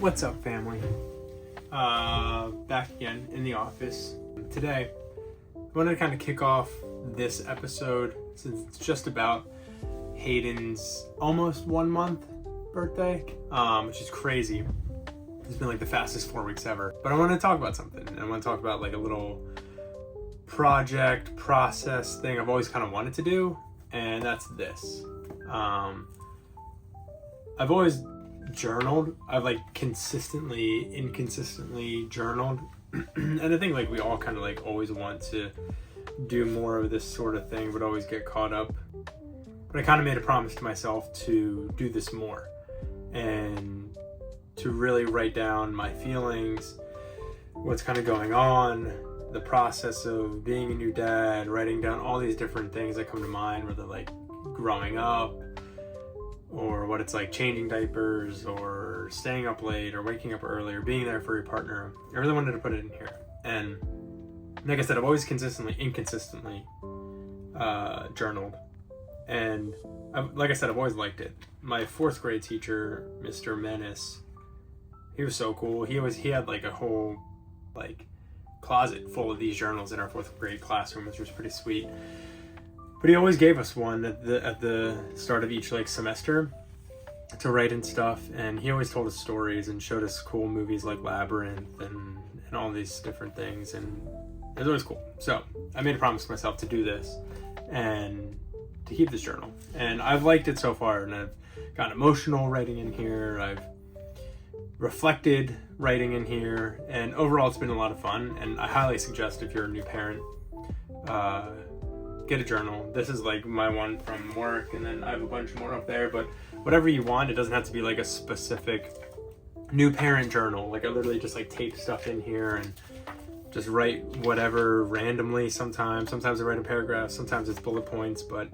What's up, family? Back again in the office. Today, I wanted to kind of kick off this episode since it's just about Hayden's almost 1 month birthday, which is crazy. It's been like the fastest 4 weeks ever. But I want to talk about something. I want to talk about like a little project, process thing I've always kind of wanted to do, and that's this. I've always journaled. I've like inconsistently journaled. And I think like we all kind of like always want to do more of this sort of thing, but always get caught up. But I kind of made a promise to myself to do this more and to really write down my feelings, what's kind of going on, the process of being a new dad, writing down all these different things that come to mind, whether like growing up or what it's like changing diapers or staying up late or waking up early or being there for your partner. I really wanted to put it in here. And like I said, I've always inconsistently journaled. And like I said, I've always liked it. My 4th grade teacher, Mr. Menace, he was so cool. He had like a whole like closet full of these journals in our 4th grade classroom, which was pretty sweet. But he always gave us one at the start of each like semester to write and stuff, and he always told us stories and showed us cool movies like Labyrinth and all these different things, and it was always cool. So I made a promise to myself to do this and to keep this journal, and I've liked it so far, and I've gotten emotional writing in here, I've reflected writing in here, and overall it's been a lot of fun. And I highly suggest, if you're a new parent, get a journal. This is like my one from work, and then I have a bunch more up there, but whatever you want. It doesn't have to be like a specific new parent journal. Like I literally just like tape stuff in here and just write whatever randomly. Sometimes I write a paragraph, sometimes it's bullet points, but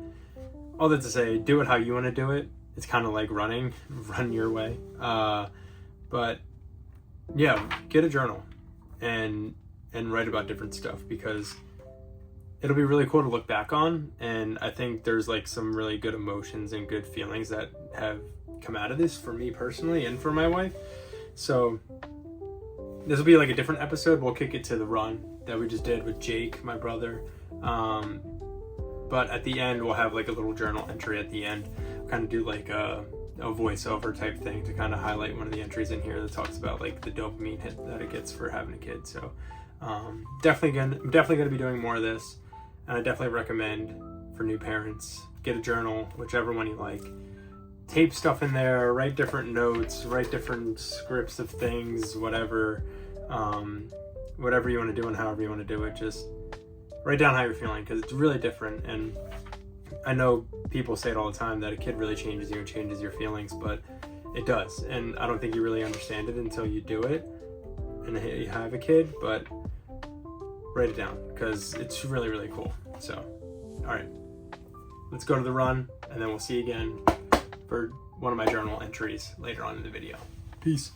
all that to say, do it how you want to do it. It's kind of like run your way. But yeah, get a journal and write about different stuff, because it'll be really cool to look back on. And I think there's like some really good emotions and good feelings that have come out of this for me personally and for my wife. So this will be like a different episode. We'll kick it to the run that we just did with Jake, my brother. But at the end, we'll have like a little journal entry at the end. We'll kind of do like a voiceover type thing to kind of highlight one of the entries in here that talks about like the dopamine hit that it gets for having a kid. So I'm definitely gonna be doing more of this. And I definitely recommend for new parents, get a journal, whichever one you like. Tape stuff in there, write different notes, write different scripts of things, whatever you want to do and however you want to do it. Just write down how you're feeling, because it's really different. And I know people say it all the time that a kid really changes you and changes your feelings, but it does. And I don't think you really understand it until you do it and you have a kid, but write it down, because it's really, really cool. So, all right, let's go to the run, and then we'll see you again for one of my journal entries later on in the video. Peace.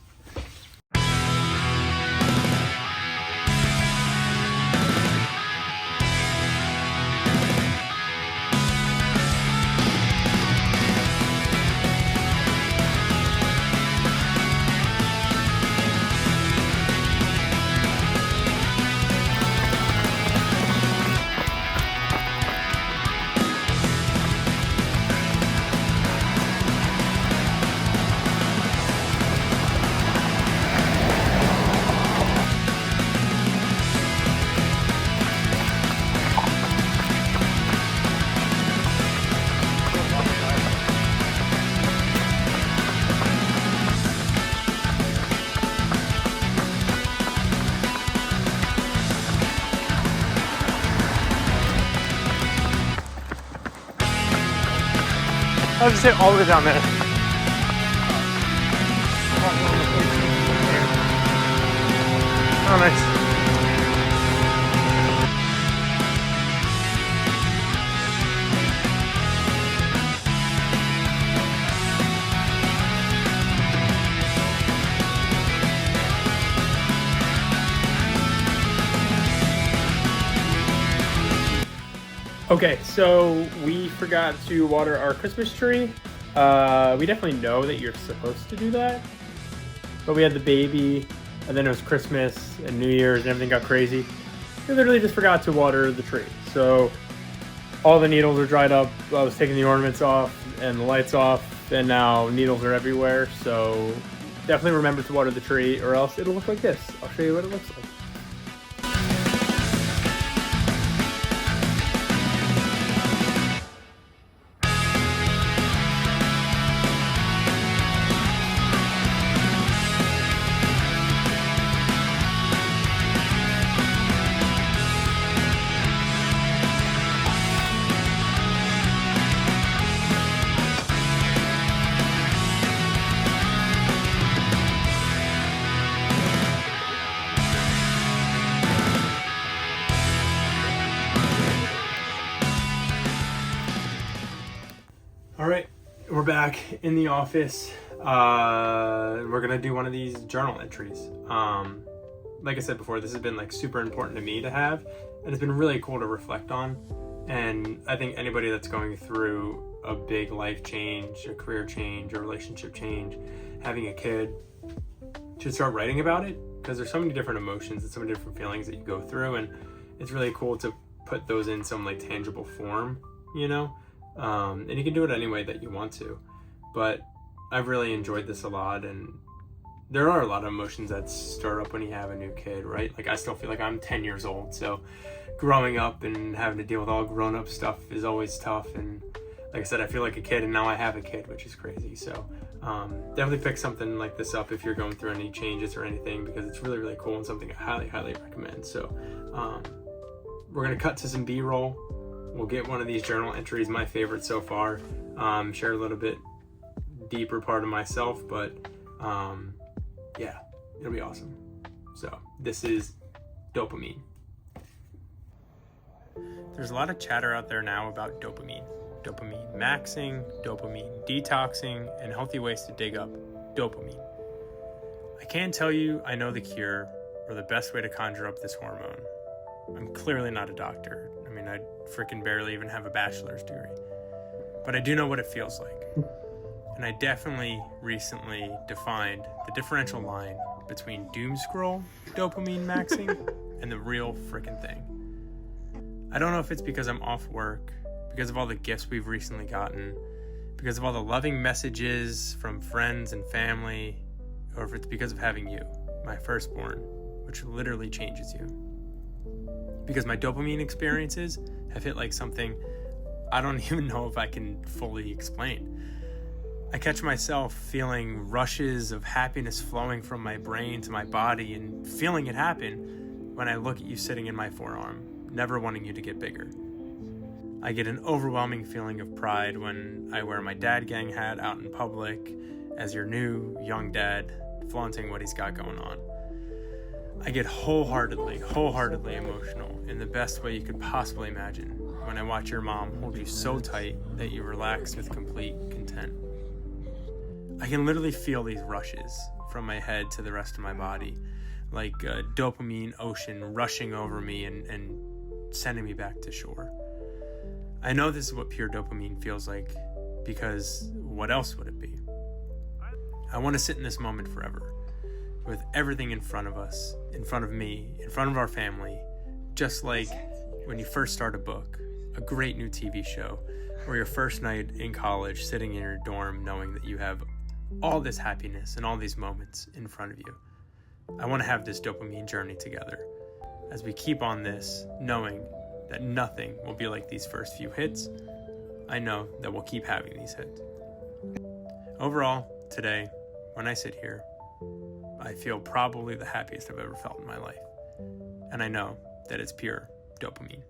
I'll just hit all the way down there. Oh, nice. Okay, so we forgot to water our Christmas tree. We definitely know that you're supposed to do that, but we had the baby, and then it was Christmas and New Year's, and everything got crazy. We literally just forgot to water the tree. So all the needles are dried up. I was taking the ornaments off and the lights off, and now needles are everywhere. So definitely remember to water the tree, or else it'll look like this. I'll show you what it looks like. All right, we're back in the office. We're gonna do one of these journal entries. Like I said before, this has been like super important to me to have, and it's been really cool to reflect on. And I think anybody that's going through a big life change, a career change, a relationship change, having a kid, should start writing about it, because there's so many different emotions and so many different feelings that you go through, and it's really cool to put those in some like tangible form, you know? And you can do it any way that you want to, but I've really enjoyed this a lot. And there are a lot of emotions that stir up when you have a new kid, right? Like I still feel like I'm 10 years old, so growing up and having to deal with all grown-up stuff is always tough. And like I said, I feel like a kid, and now I have a kid, which is crazy. So definitely pick something like this up if you're going through any changes or anything, because it's really, really cool and something I highly recommend. So we're gonna cut to some B-roll. We'll get one of these journal entries, my favorite so far, share a little bit deeper part of myself, but yeah, it'll be awesome. So this is dopamine. There's a lot of chatter out there now about dopamine maxing, dopamine detoxing, and healthy ways to dig up dopamine. I can't tell you I know the cure or the best way to conjure up this hormone. I'm clearly not a doctor. I mean, I freaking barely even have a bachelor's degree. But I do know what it feels like. And I definitely recently defined the differential line between doom scroll dopamine maxing and the real freaking thing. I don't know if it's because I'm off work, because of all the gifts we've recently gotten, because of all the loving messages from friends and family, or if it's because of having you, my firstborn, which literally changes you. Because my dopamine experiences have hit like something I don't even know if I can fully explain. I catch myself feeling rushes of happiness flowing from my brain to my body, and feeling it happen when I look at you sitting in my forearm, never wanting you to get bigger. I get an overwhelming feeling of pride when I wear my dad gang hat out in public as your new young dad, flaunting what he's got going on. I get wholeheartedly emotional in the best way you could possibly imagine when I watch your mom hold you so tight that you relax with complete content. I can literally feel these rushes from my head to the rest of my body, like a dopamine ocean rushing over me and sending me back to shore. I know this is what pure dopamine feels like, because what else would it be? I want to sit in this moment forever, with everything in front of us, in front of me, in front of our family, just like when you first start a book, a great new TV show, or your first night in college sitting in your dorm knowing that you have all this happiness and all these moments in front of you. I want to have this dopamine journey together as we keep on this, knowing that nothing will be like these first few hits. I know that we'll keep having these hits. Overall, today, when I sit here, I feel probably the happiest I've ever felt in my life. And I know that it's pure dopamine.